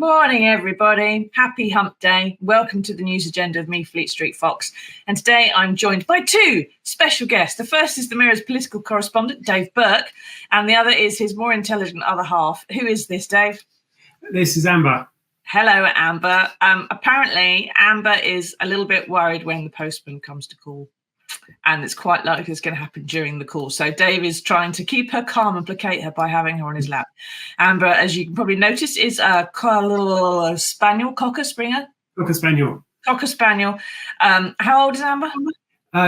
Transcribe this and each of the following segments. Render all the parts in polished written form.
Morning, everybody. Happy hump day. Welcome to the news agenda of me, Fleet Street Fox. And today I'm joined by two special guests. The first is the Mirror's political correspondent, Dave Burke, and the other is his more intelligent other half. Who is this, Dave? This is Amber. Hello, Amber. Apparently, Amber is a little bit worried when the postman comes to call. And it's quite likely it's going to happen during the call. So Dave is trying to keep her calm and placate her by having her on his lap. Amber, as you can probably notice, is a spaniel, Cocker Springer. Cocker Spaniel. Cocker Spaniel. How old is Amber?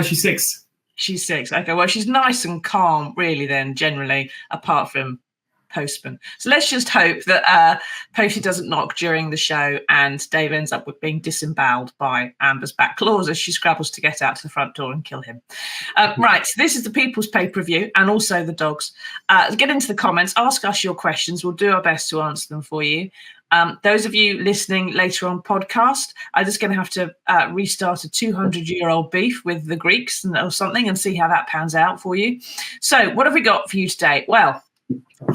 She's 6. She's 6. Okay, well, she's nice and calm, really, then, generally, apart from postman. So let's just hope that Posty doesn't knock during the show and Dave ends up with being disemboweled by Amber's back claws as she scrabbles to get out to the front door and kill him. Right, so this is the People's pay-per-view and also the dogs. Get into the comments, ask us your questions. We'll do our best to answer them for you. Those of you listening later on podcast are just going to have to restart a 200-year-old beef with the Greeks or something and see how that pans out for you. So what have we got for you today? Well,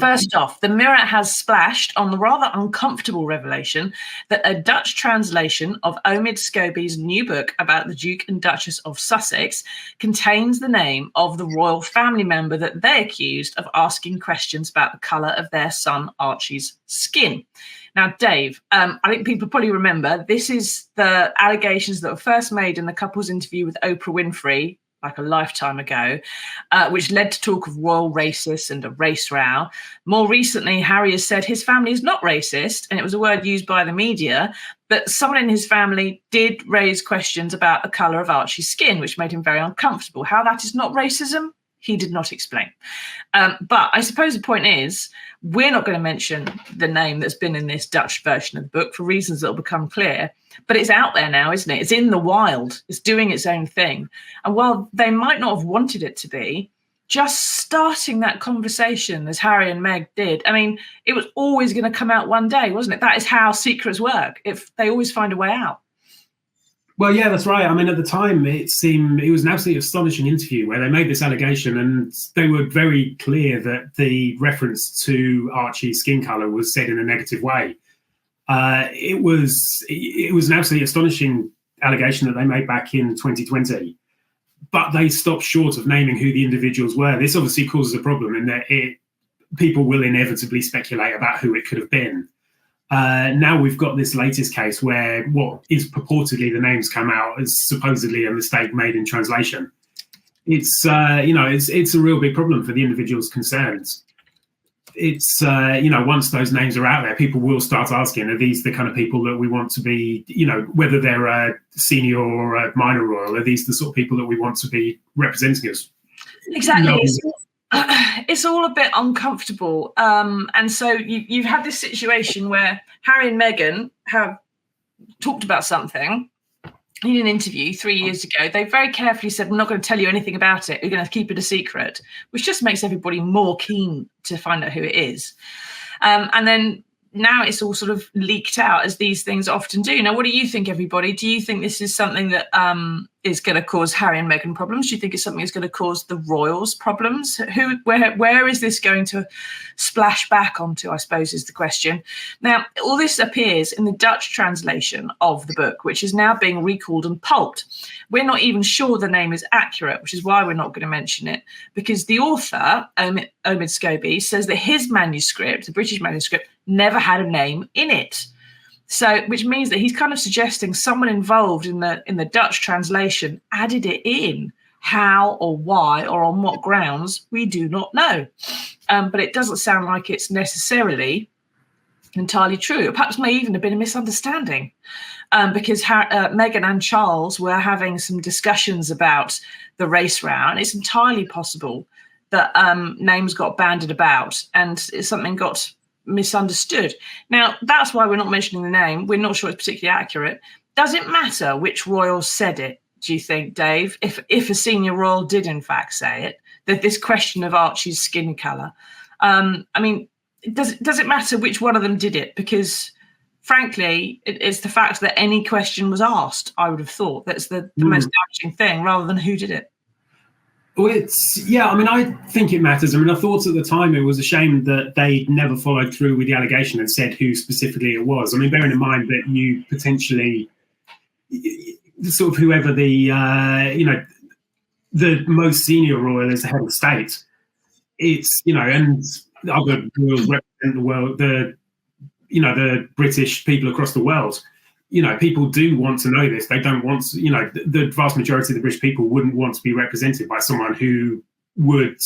first off, the Mirror has splashed on the rather uncomfortable revelation that a Dutch translation of Omid Scobie's new book about the Duke and Duchess of Sussex contains the name of the royal family member that they accused of asking questions about the colour of their son Archie's skin. Now, Dave, I think people probably remember this is the allegations that were first made in the couple's interview with Oprah Winfrey like a lifetime ago, which led to talk of royal racists and a race row. More recently, Harry has said his family is not racist, and it was a word used by the media, but someone in his family did raise questions about the colour of Archie's skin, which made him very uncomfortable. How that is not racism, he did not explain. But I suppose the point is, we're not going to mention the name that's been in this Dutch version of the book for reasons that will become clear. But it's out there now, isn't it? It's in the wild. It's doing its own thing. And while they might not have wanted it to be, just starting that conversation as Harry and Meg did, I mean, it was always going to come out one day, wasn't it? That is how secrets work. If they always find a way out. Well, yeah, that's right. I mean, at the time, it was an absolutely astonishing interview where they made this allegation and they were very clear that the reference to Archie's skin colour was said in a negative way. It was an absolutely astonishing allegation that they made back in 2020, but they stopped short of naming who the individuals were. This obviously causes a problem in that people will inevitably speculate about who it could have been. Now we've got this latest case where what is purportedly the names come out as supposedly a mistake made in translation. It's a real big problem for the individuals concerned. It's once those names are out there, people will start asking, are these the kind of people that we want to be, whether they're a senior or a minor royal, are these the sort of people that we want to be representing us? Exactly. It's all a bit uncomfortable. And so you've had this situation where Harry and Meghan have talked about something in an interview 3 years ago. They very carefully said, I'm not going to tell you anything about it. We're going to keep it a secret, which just makes everybody more keen to find out who it is. And then now it's all sort of leaked out, as these things often do. Now, what do you think, everybody? Do you think this is something that is going to cause Harry and Meghan problems? Do you think it's something that's going to cause the royals problems? Where is this going to splash back onto, I suppose, is the question. Now, all this appears in the Dutch translation of the book, which is now being recalled and pulped. We're not even sure the name is accurate, which is why we're not going to mention it, because the author, Omid Scobie, says that his manuscript, the British manuscript, never had a name in it. So, which means that he's kind of suggesting someone involved in the Dutch translation added it in. How or why or on what grounds, we do not know. But it doesn't sound like it's necessarily entirely true. Perhaps may even have been a misunderstanding, because Meghan and Charles were having some discussions about the race row, and it's entirely possible that names got bandied about and something got misunderstood. Now, that's why we're not mentioning the name. We're not sure it's particularly accurate. Does it matter which royal said it, do you think, Dave, if a senior royal did in fact say it, that this question of Archie's skin colour? I mean, does it matter which one of them did it? Because, frankly, it's the fact that any question was asked, I would have thought. That's the most damaging thing, rather than who did it. Well, I think it matters. I mean, I thought at the time it was a shame that they never followed through with the allegation and said who specifically it was. I mean, bearing in mind that you potentially, sort of whoever the most senior royal is the head of state. It's, and other royals represent the world, the British people across the world. People do want to know this. They don't want to, the vast majority of the British people wouldn't want to be represented by someone who would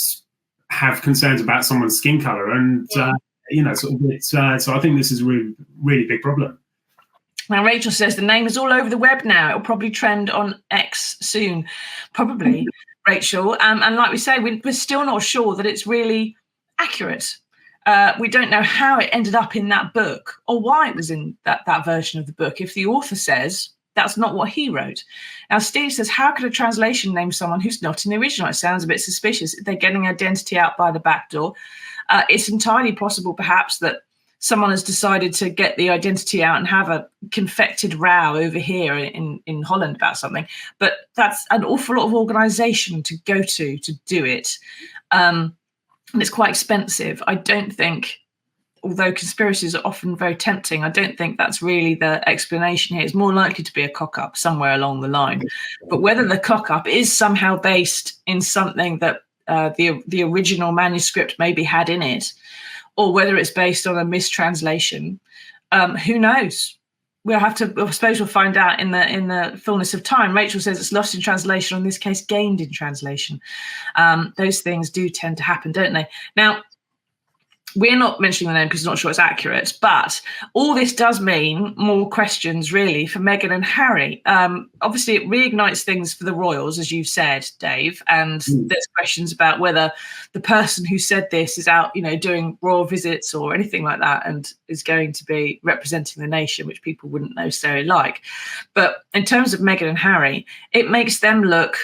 have concerns about someone's skin color. And, so I think this is a really, really big problem. Now, Rachel says the name is all over the web now. It'll probably trend on X soon. Probably, Rachel. And like we say, we're still not sure that it's really accurate. We don't know how it ended up in that book or why it was in that version of the book. If the author says that's not what he wrote. Now, Steve says, how could a translation name someone who's not in the original? It sounds a bit suspicious. They're getting identity out by the back door. It's entirely possible, perhaps, that someone has decided to get the identity out and have a confected row over here in Holland about something. But that's an awful lot of organisation to go to do it. And it's quite expensive. I don't think, although conspiracies are often very tempting, I don't think that's really the explanation here. It's more likely to be a cock-up somewhere along the line. But whether the cock-up is somehow based in something that the original manuscript maybe had in it, or whether it's based on a mistranslation, who knows? I suppose we'll find out in the fullness of time. Rachel says it's lost in translation, or in this case, gained in translation. Those things do tend to happen, don't they? Now, we're not mentioning the name because we're not sure it's accurate, but all this does mean more questions, really, for Meghan and Harry. Obviously, it reignites things for the royals, as you said, Dave, and there's questions about whether the person who said this is out, doing royal visits or anything like that, and is going to be representing the nation, which people wouldn't necessarily like. But in terms of Meghan and Harry, it makes them look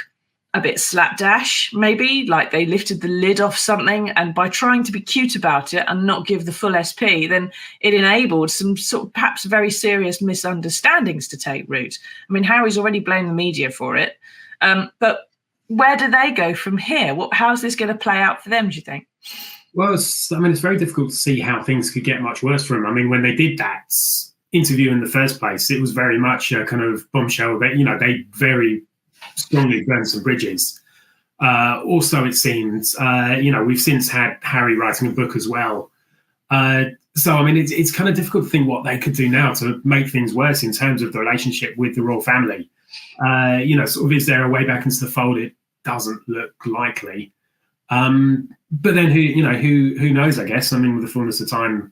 a bit slapdash, maybe, like they lifted the lid off something, and by trying to be cute about it and not give the full SP, then it enabled some sort of perhaps very serious misunderstandings to take root. I mean, Harry's already blamed the media for it, but where do they go from here? How's this going to play out for them, do you think? Well, it's very difficult to see how things could get much worse for them. I mean, when they did that interview in the first place, it was very much a kind of bombshell that, they very strongly burned some bridges. Also, it seems, we've since had Harry writing a book as well. So, I mean, it's kind of difficult to think what they could do now to make things worse in terms of the relationship with the royal family. Sort of, is there a way back into the fold? It doesn't look likely. But then who knows, I guess. I mean, with the fullness of time,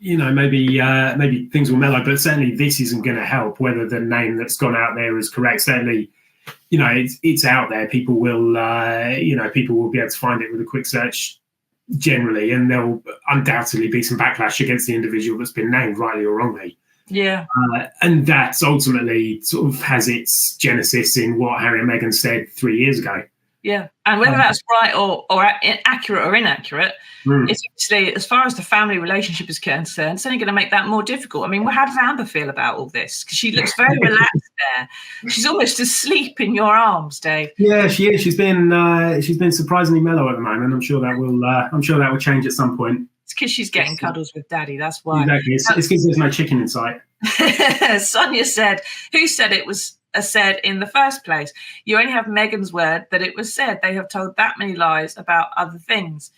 maybe things will mellow, but certainly this isn't going to help whether the name that's gone out there is correct. Certainly, it's out there. People will be able to find it with a quick search generally, and there'll undoubtedly be some backlash against the individual that's been named, rightly or wrongly. Yeah. And that's ultimately sort of has its genesis in what Harry and Meghan said 3 years ago. Yeah, and whether that's right or accurate or inaccurate, it's obviously, as far as the family relationship is concerned, it's only going to make that more difficult. I mean, how does Amber feel about all this? Because she looks very relaxed there. She's almost asleep in your arms, Dave. Yeah, she is. She's been surprisingly mellow at the moment. I'm sure that will change at some point. It's because she's getting cuddles with Daddy. That's why. Exactly. It's because there's no chicken in sight. Sonia said, "Who said it was?" Said in the first place. You only have Meghan's word that it was said. They have told that many lies about other things.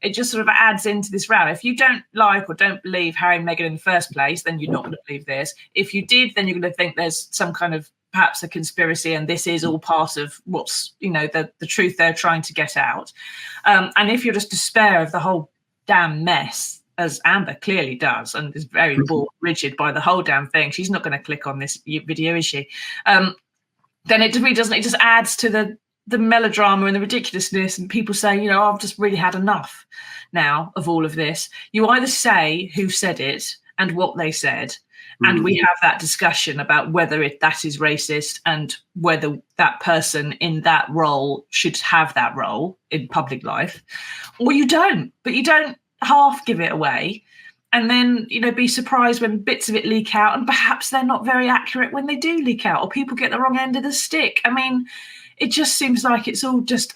It just sort of adds into this row. If you don't like or don't believe Harry and Meghan in the first place, then you're not going to believe this. If you did, then you're going to think there's some kind of perhaps a conspiracy, and this is all part of what's the truth they're trying to get out. And if you're just despair of the whole damn mess, as Amber clearly does, and is very bored, rigid by the whole damn thing. She's not going to click on this video, is she? Then it really doesn't. It just adds to the melodrama and the ridiculousness. And people say, I've just really had enough now of all of this. You either say who said it and what they said, and we have that discussion about whether that is racist and whether that person in that role should have that role in public life, or you don't. But you don't half give it away and then be surprised when bits of it leak out, and perhaps they're not very accurate when they do leak out, or people get the wrong end of the stick. I mean, it just seems like it's all just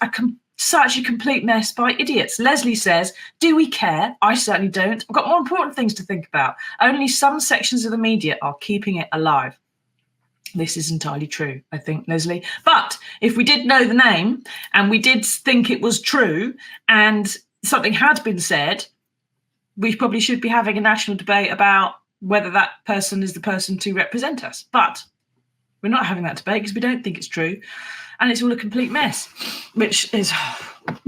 such a complete mess by idiots. Leslie says, do we care? I certainly don't. I've got more important things to think about. Only some sections of the media are keeping it alive. This is entirely true, I think, Leslie. But if we did know the name and we did think it was true and something had been said, we probably should be having a national debate about whether that person is the person to represent us. But we're not having that debate because we don't think it's true. And it's all a complete mess, which is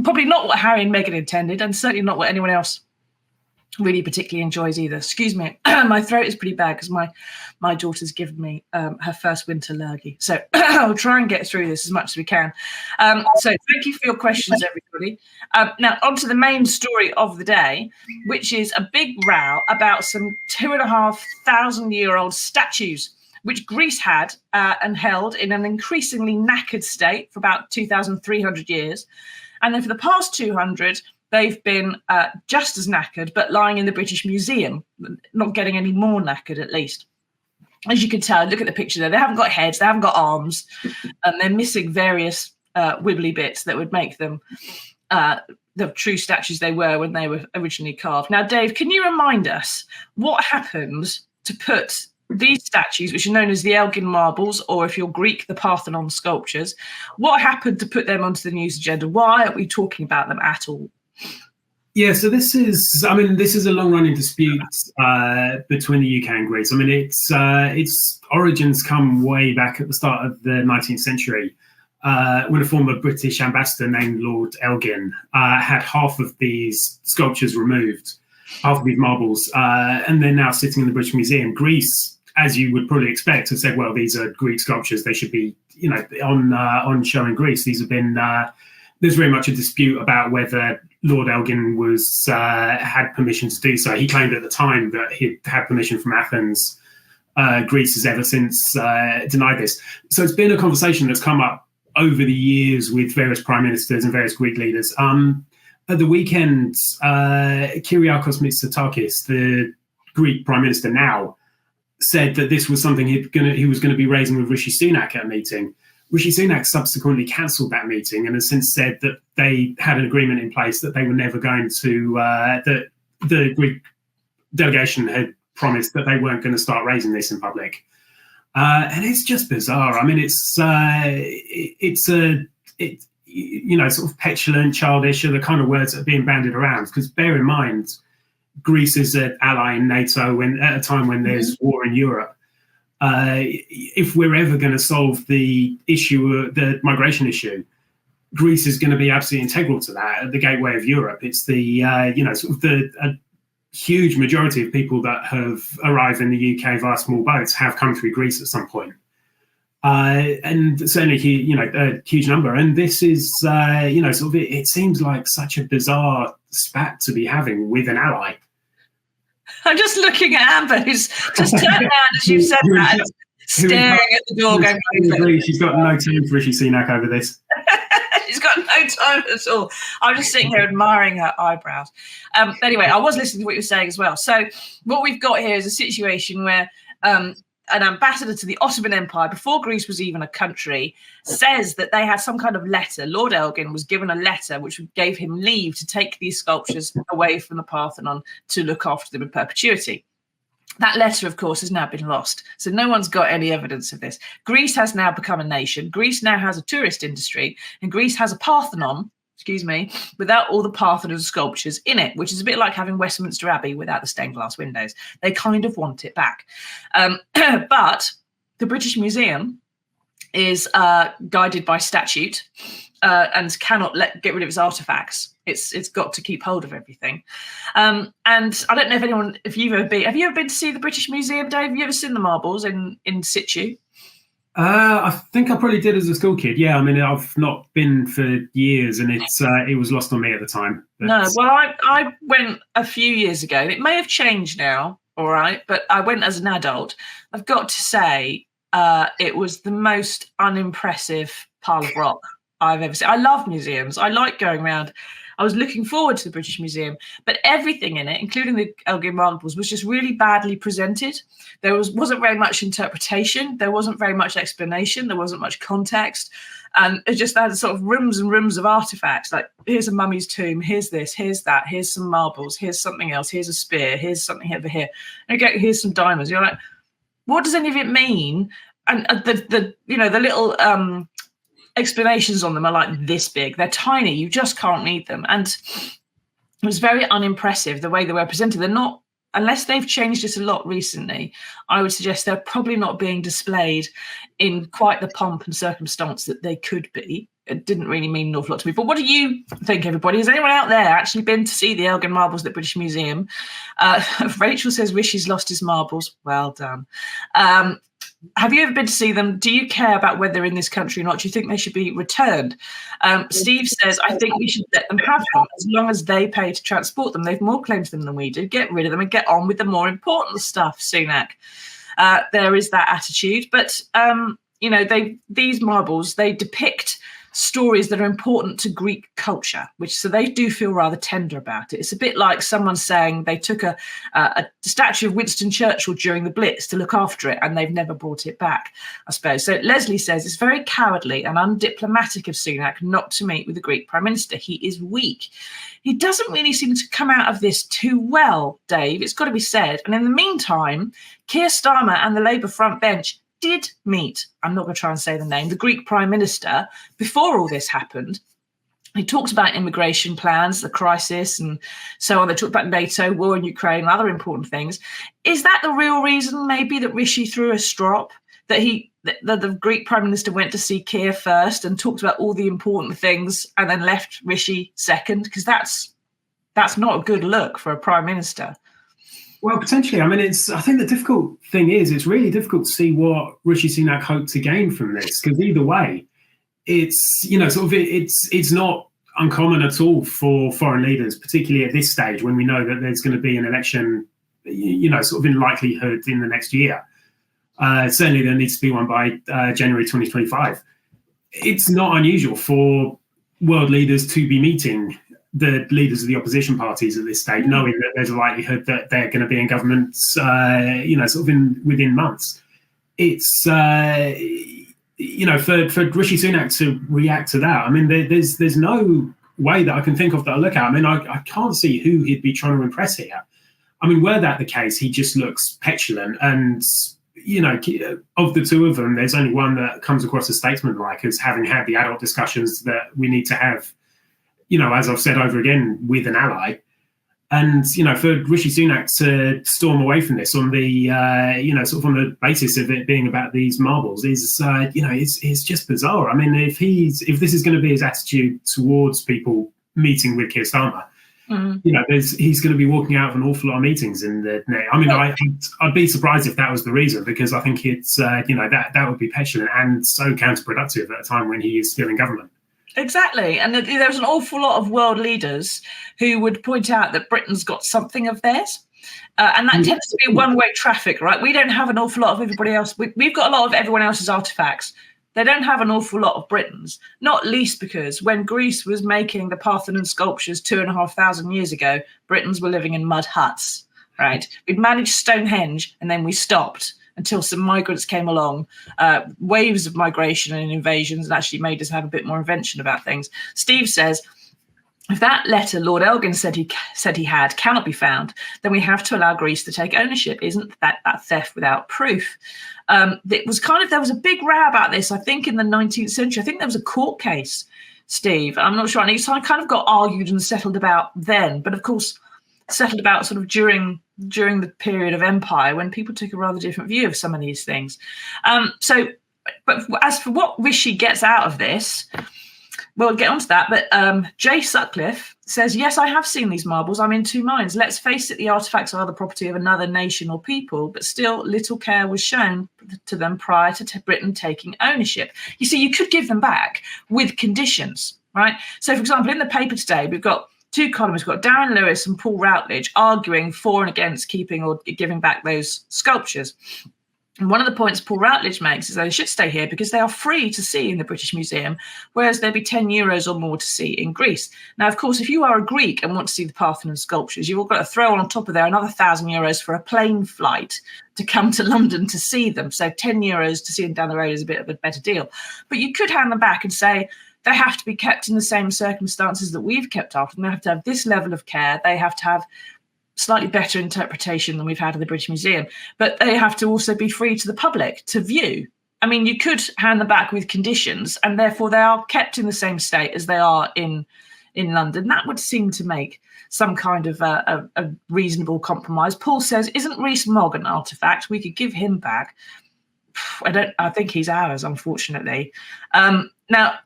probably not what Harry and Meghan intended, and certainly not what anyone else really particularly enjoys either. Excuse me, my throat is pretty bad because my daughter's given me her first winter lurgy. So I'll try and get through this as much as we can. So thank you for your questions, everybody. Now on to the main story of the day, which is a big row about some 2,500-year-old statues, which Greece had and held in an increasingly knackered state for about 2,300 years. And then for the past 200, they've been just as knackered, but lying in the British Museum, not getting any more knackered, at least. As you can tell, look at the picture there. They haven't got heads, they haven't got arms, and they're missing various wibbly bits that would make them the true statues they were when they were originally carved. Now, Dave, can you remind us what happened to put these statues, which are known as the Elgin Marbles, or if you're Greek, the Parthenon sculptures, what happened to put them onto the news agenda? Why are we talking about them at all? Yeah, so this is a long-running dispute between the UK and Greece. I mean, its origins come way back at the start of the 19th century, when a former British ambassador named Lord Elgin had half of these sculptures removed, half of these marbles, and they're now sitting in the British Museum. Greece, as you would probably expect, have said, well, these are Greek sculptures. They should be, on show in Greece. These have been. There's very much a dispute about whether Lord Elgin had permission to do so. He claimed at the time that he had permission from Athens. Greece has ever since denied this. So it's been a conversation that's come up over the years with various prime ministers and various Greek leaders. At the weekend, Kyriakos Mitsotakis, the Greek prime minister now, said that this was something he was going to be raising with Rishi Sunak at a meeting. Rishi Sunak subsequently cancelled that meeting and has since said that they had an agreement in place that they were never going to, that the Greek delegation had promised that they weren't going to start raising this in public. And it's just bizarre. I mean, it's sort of petulant, childish are the kind of words that are being bandied around, because bear in mind, Greece is an ally in NATO at a time when there's war in Europe. If we're ever going to solve the migration issue, Greece is going to be absolutely integral to that, at the gateway of Europe. It's the a huge majority of people that have arrived in the UK via small boats have come through Greece at some point, and certainly a huge number. And this is it seems like such a bizarre spat to be having with an ally. I'm just looking at Amber, who's just turned around as you said that, staring at the door going, she's got no time for Rishi Sunak over this. She's got no time at all. I'm just sitting here admiring her eyebrows. Anyway, I was listening to what you were saying as well. So what we've got here is a situation where an ambassador to the Ottoman Empire, before Greece was even a country, says that they had some kind of letter. Lord Elgin was given a letter which gave him leave to take these sculptures away from the Parthenon to look after them in perpetuity. That letter, of course, has now been lost. So no one's got any evidence of this. Greece has now become a nation. Greece now has a tourist industry, and Greece has a Parthenon, without all the Parthenon sculptures in it, which is a bit like having Westminster Abbey without the stained glass windows. They kind of want it back. But the British Museum is guided by statute and cannot get rid of its artifacts. It's got to keep hold of everything. And I don't know if you've ever been. Have you ever been to see the British Museum, Dave? Have you ever seen the marbles in situ? I think I probably did as a school kid. Yeah, I mean, I've not been for years, and it was lost on me at the time. But... No, well, I went a few years ago. It may have changed now, all right, but I went as an adult. I've got to say, it was the most unimpressive pile of rock I've ever seen. I love museums. I like going around I was looking forward to the British Museum, but everything in it, including the Elgin Marbles, was just really badly presented. There wasn't very much interpretation. There wasn't very much explanation. There wasn't much context. And it just had sort of rooms and rooms of artifacts. Like, here's a mummy's tomb, here's this, here's that, here's some marbles, here's something else, here's a spear, here's something over here. And again, here's some diamonds. You're like, what does any of it mean? And the little explanations on them are like this big. They're tiny. You just can't read them. And it was very unimpressive the way they were presented. They're not, unless they've changed it a lot recently, I would suggest they're probably not being displayed in quite the pomp and circumstance that they could be. It didn't really mean an awful lot to me. But what do you think, everybody? Has anyone out there actually been to see the Elgin Marbles at the British Museum? Rachel says Rishi's lost his marbles. Well done. Have you ever been to see them? Do you care about whether they're in this country or not? Do you think they should be returned? Steve says, I think we should let them have them as long as they pay to transport them. They've more claim to them than we do. Get rid of them and get on with the more important stuff, Sunak. There is that attitude. But, these marbles, they depict stories that are important to Greek culture, so they do feel rather tender about it. It's a bit like someone saying they took a statue of Winston Churchill during the Blitz to look after it and they've never brought it back, I suppose. So Leslie says it's very cowardly and undiplomatic of Sunak not to meet with the Greek Prime Minister. He is weak. He doesn't really seem to come out of this too well, Dave. It's got to be said. And in the meantime, Keir Starmer and the Labour front bench did meet, I'm not going to try and say the name, the Greek Prime Minister before all this happened. He talks about immigration plans, the crisis and so on. They talked about NATO, war in Ukraine, and other important things. Is that the real reason maybe that Rishi threw a strop, that the Greek Prime Minister went to see Keir first and talked about all the important things and then left Rishi second? Because that's not a good look for a Prime Minister. Well, potentially. I mean, I think the difficult thing is it's really difficult to see what Rishi Sunak hoped to gain from this, because either way, it's not uncommon at all for foreign leaders, particularly at this stage when we know that there's going to be an election, sort of in likelihood in the next year. Certainly there needs to be one by January 2025. It's not unusual for world leaders to be meeting the leaders of the opposition parties at this stage, knowing that there's a likelihood that they're going to be in government, within months. It's, for Rishi Sunak to react to that, I mean, there's no way that I can think of that I look at. I mean, I can't see who he'd be trying to impress here. I mean, were that the case, he just looks petulant. And, of the two of them, there's only one that comes across as statesman-like, as having had the adult discussions that we need to have, as I've said over again, with an ally. And, for Rishi Sunak to storm away from this on the, sort of on the basis of it being about these marbles is, it's just bizarre. I mean, if this is going to be his attitude towards people meeting with Keir Starmer, he's going to be walking out of an awful lot of meetings in the. I mean, I'd be surprised if that was the reason, because I think it's, that would be petulant and so counterproductive at a time when he is still in government. Exactly. And there's an awful lot of world leaders who would point out that Britain's got something of theirs. And that tends to be one-way traffic, right? We don't have an awful lot of everybody else. We've got a lot of everyone else's artifacts. They don't have an awful lot of Britain's, not least because when Greece was making the Parthenon sculptures 2,500 years ago, Britons were living in mud huts, right? We'd managed Stonehenge and then we stopped until some migrants came along, waves of migration and invasions, and actually made us have a bit more invention about things. Steve says, if that letter Lord Elgin said he had cannot be found, then we have to allow Greece to take ownership. Isn't that theft without proof? There was a big row about this, I think, in the 19th century. I think there was a court case, Steve. I'm not sure. And it kind of got argued and settled about then. But of course, settled about sort of during the period of empire, when people took a rather different view of some of these things. But as for what Rishi gets out of this, we'll get onto that. But Jay Sutcliffe says, yes, I have seen these marbles. I'm in two minds. Let's face it, the artifacts are the property of another nation or people, but still little care was shown to them prior to Britain taking ownership. You see, you could give them back with conditions, right? So, for example, in the paper today, we've got two columnists. We've got Darren Lewis and Paul Routledge arguing for and against keeping or giving back those sculptures. And one of the points Paul Routledge makes is they should stay here because they are free to see in the British Museum, whereas there'd be €10 or more to see in Greece. Now, of course, if you are a Greek and want to see the Parthenon sculptures, you've all got to throw on top of there another €1,000 for a plane flight to come to London to see them. So €10 to see them down the road is a bit of a better deal. But you could hand them back and say, they have to be kept in the same circumstances that we've kept after them. They have to have this level of care. They have to have slightly better interpretation than we've had in the British Museum, but they have to also be free to the public to view. I mean, you could hand them back with conditions, and therefore they are kept in the same state as they are in London. That would seem to make some kind of a reasonable compromise. Paul says, isn't Rees Mogg an artefact? We could give him back. I think he's ours, unfortunately. Now,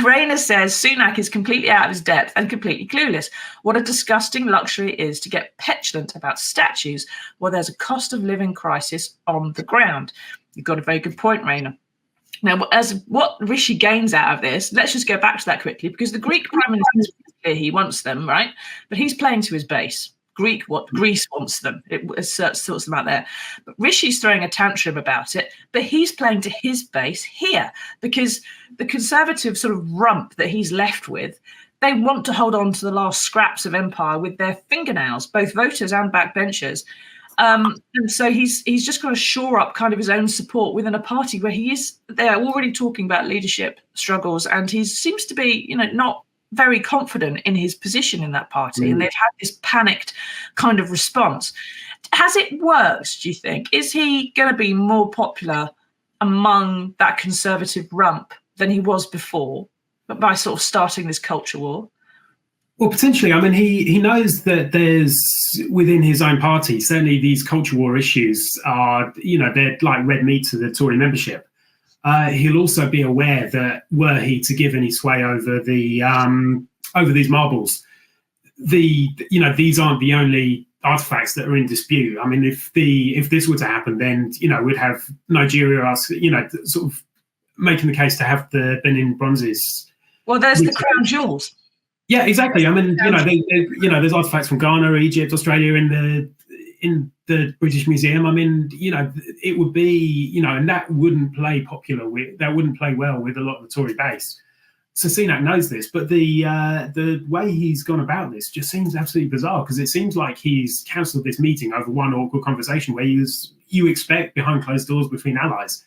Rayner says Sunak is completely out of his depth and completely clueless. What a disgusting luxury it is to get petulant about statues while there's a cost of living crisis on the ground. You've got a very good point, Rayner. Now, as what Rishi gains out of this, let's just go back to that quickly, because the Greek Prime Minister is clear he wants them, right? But he's playing to his base. Greece wants them. It sorts them out there. But Rishi's throwing a tantrum about it, but he's playing to his base here, because the Conservative sort of rump that he's left with, they want to hold on to the last scraps of empire with their fingernails, both voters and backbenchers. And so he's just got to shore up kind of his own support within a party where they're already talking about leadership struggles, and he seems to be, not very confident in his position in that party, and they've had this panicked kind of response. Has it worked, do you think? Is he going to be more popular among that Conservative rump than he was before, but by sort of starting this culture war? Well, potentially. I mean, he knows that there's, within his own party, certainly these culture war issues are, they're like red meat to the Tory membership. He'll also be aware that were he to give any sway over over these marbles, these aren't the only artifacts that are in dispute. I mean, if this were to happen, then we'd have Nigeria ask, sort of making the case to have the Benin bronzes. Well, there's the crown jewels. Yeah, exactly. I mean, there's artifacts from Ghana, Egypt, Australia in the British Museum. I mean, it would be, and that wouldn't play well with a lot of the Tory base. So Sunak knows this, but the way he's gone about this just seems absolutely bizarre, because it seems like he's cancelled this meeting over one awkward conversation where you expect behind closed doors between allies,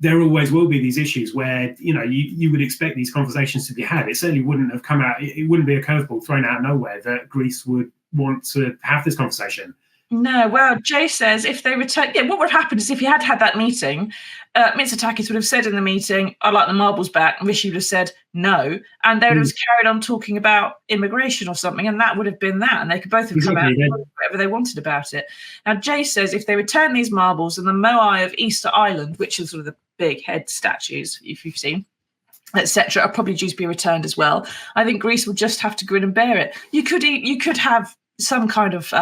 there always will be these issues where, you would expect these conversations to be had. It certainly wouldn't have come out. It wouldn't be a curveball thrown out of nowhere that Greece would want to have this conversation. No, well, Jay says if they return, what would happen is if you had that meeting, Mitsotakis would have said in the meeting, I'd like the marbles back, and Rishi would have said no, and they would have carried on talking about immigration or something, and that would have been that, and they could both have come out and whatever they wanted about it. Now, Jay says if they return these marbles and the Moai of Easter Island, which is sort of the big head statues, if you've seen, etc., are probably due to be returned as well. I think Greece will just have to grin and bear it. You could have some kind of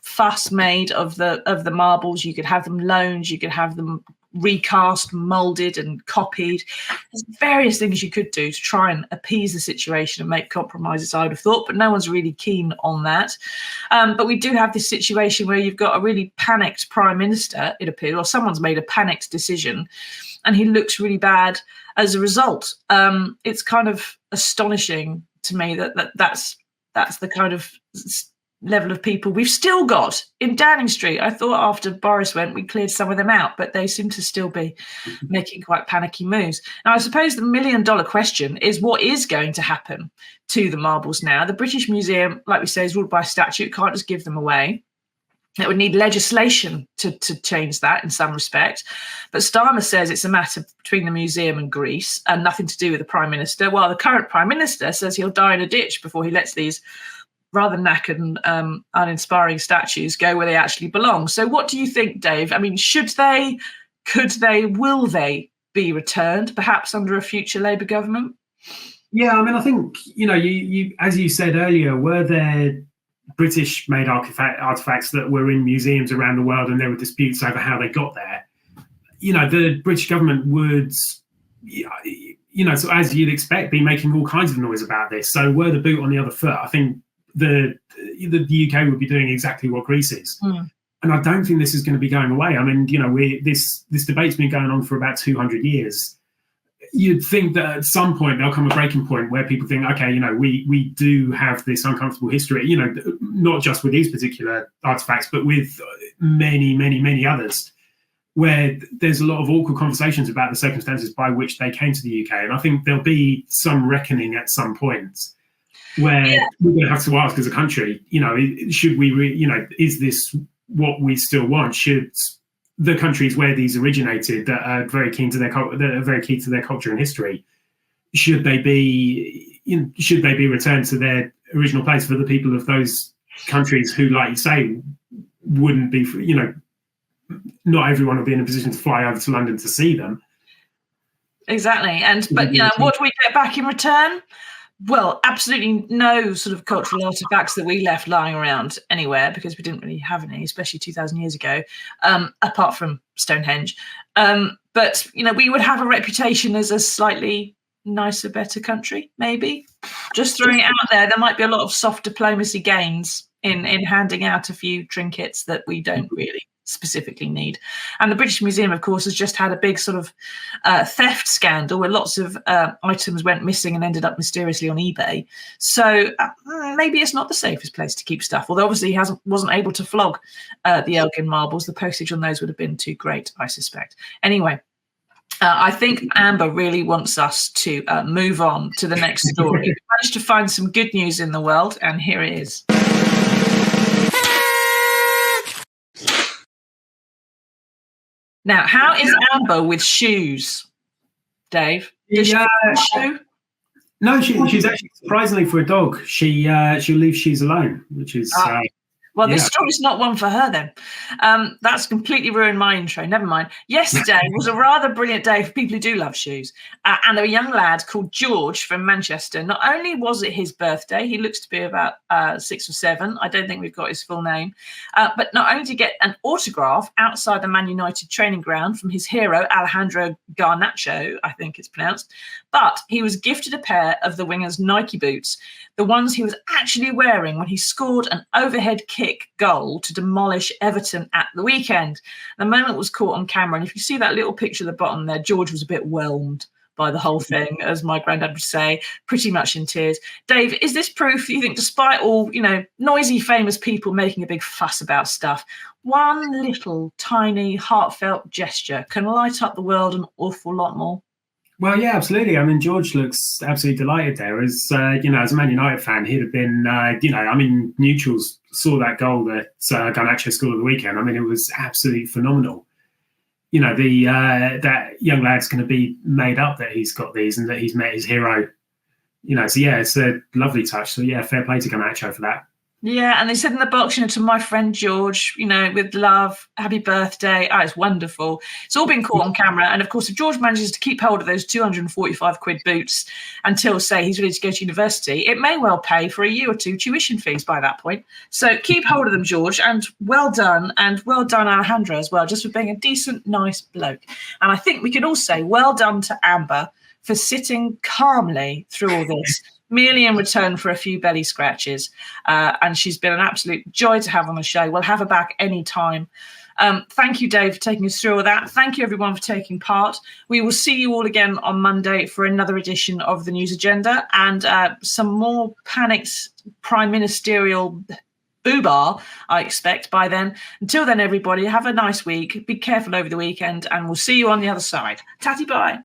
fuss made of the marbles. You could have them loaned. You could have them recast, molded, and copied. There's various things you could do to try and appease the situation and make compromises, I would have thought, but no one's really keen on that. But we do have this situation where you've got a really panicked prime minister, it appears, or someone's made a panicked decision, and he looks really bad as a result. It's kind of astonishing to me that's the kind of level of people we've still got in Downing Street. I thought after Boris went, we cleared some of them out, but they seem to still be making quite panicky moves. Now, I suppose the $1 million question is what is going to happen to the marbles now? The British Museum, like we say, is ruled by statute, can't just give them away. It would need legislation to change that in some respect. But Starmer says it's a matter between the museum and Greece and nothing to do with the Prime Minister, while the current Prime Minister says he'll die in a ditch before he lets these rather knackered and uninspiring statues go where they actually belong. So what do you think, Dave? I mean, will they be returned, perhaps under a future Labour government? Yeah, I mean, I think, you as you said earlier, were there British-made artifacts that were in museums around the world and there were disputes over how they got there, the British government would, so as you'd expect, be making all kinds of noise about this. So were the boot on the other foot, I think the UK would be doing exactly what Greece is. And I don't think this is going to be going away. I mean, this debate's been going on for about 200 years. You'd think that at some point there'll come a breaking point where people think, okay, we do have this uncomfortable history, not just with these particular artifacts, but with many, many, many others, where there's a lot of awkward conversations about the circumstances by which they came to the UK. And I think there'll be some reckoning at some point where we're going to have to ask as a country, should we, is this what we still want? Should the countries where these originated, that are very keen to their culture and history, should they be returned to their original place for the people of those countries who, like you say, wouldn't be, not everyone will be in a position to fly over to London to see them. Exactly. But what do we get back in return? Well, absolutely no sort of cultural artifacts that we left lying around anywhere, because we didn't really have any, especially 2,000 years ago, apart from Stonehenge. But, we would have a reputation as a slightly nicer, better country, maybe. Just throwing it out there, there might be a lot of soft diplomacy gains in handing out a few trinkets that we don't really specifically need. And the British Museum, of course, has just had a big sort of theft scandal where lots of items went missing and ended up mysteriously on eBay. So maybe it's not the safest place to keep stuff, although obviously he wasn't able to flog the Elgin Marbles. The postage on those would have been too great, I suspect. Anyway, I think Amber really wants us to move on to the next story. We managed to find some good news in the world, and here it is. Now, how is Amber with shoes, Dave? Does she have a shoe? No, she's actually, surprisingly for a dog, she'll leave shoes alone, which is... Well, this story's not one for her then. That's completely ruined my intro. Never mind. Yesterday was a rather brilliant day for people who do love shoes. And a young lad called George from Manchester. Not only was it his birthday, he looks to be about 6 or 7. I don't think we've got his full name. But not only to get an autograph outside the Man United training ground from his hero, Alejandro Garnacho, I think it's pronounced, but he was gifted a pair of the winger's Nike boots, the ones he was actually wearing when he scored an overhead kick goal to demolish Everton at the weekend. The moment was caught on camera, and if you see that little picture at the bottom there, George was a bit whelmed by the whole thing, as my granddad would say, pretty much in tears. Dave, is this proof that you think, despite all, noisy, famous people making a big fuss about stuff, one little, tiny, heartfelt gesture can light up the world an awful lot more? Well, yeah, absolutely. I mean, George looks absolutely delighted there. As as a Man United fan, he'd have been, neutrals saw that goal that Garnacho scored at the weekend. I mean, it was absolutely phenomenal. That young lad's going to be made up that he's got these and that he's met his hero. So yeah, it's a lovely touch. So yeah, fair play to Garnacho for that. Yeah, and they said in the box, to my friend George, with love, happy birthday. Oh, it's wonderful. It's all been caught on camera. And of course, if George manages to keep hold of those 245 quid boots until, say, he's ready to go to university, it may well pay for a year or two tuition fees by that point. So keep hold of them, George, and well done Alejandro as well, just for being a decent, nice bloke. And I think we can all say well done to Amber for sitting calmly through all this, merely in return for a few belly scratches. And she's been an absolute joy to have on the show. We'll have her back any time. Thank you, Dave, for taking us through all that. Thank you, everyone, for taking part. We will see you all again on Monday for another edition of the News Agenda and some more panicked prime ministerial boobar, I expect, by then. Until then, everybody, have a nice week. Be careful over the weekend, and we'll see you on the other side. Tatty bye.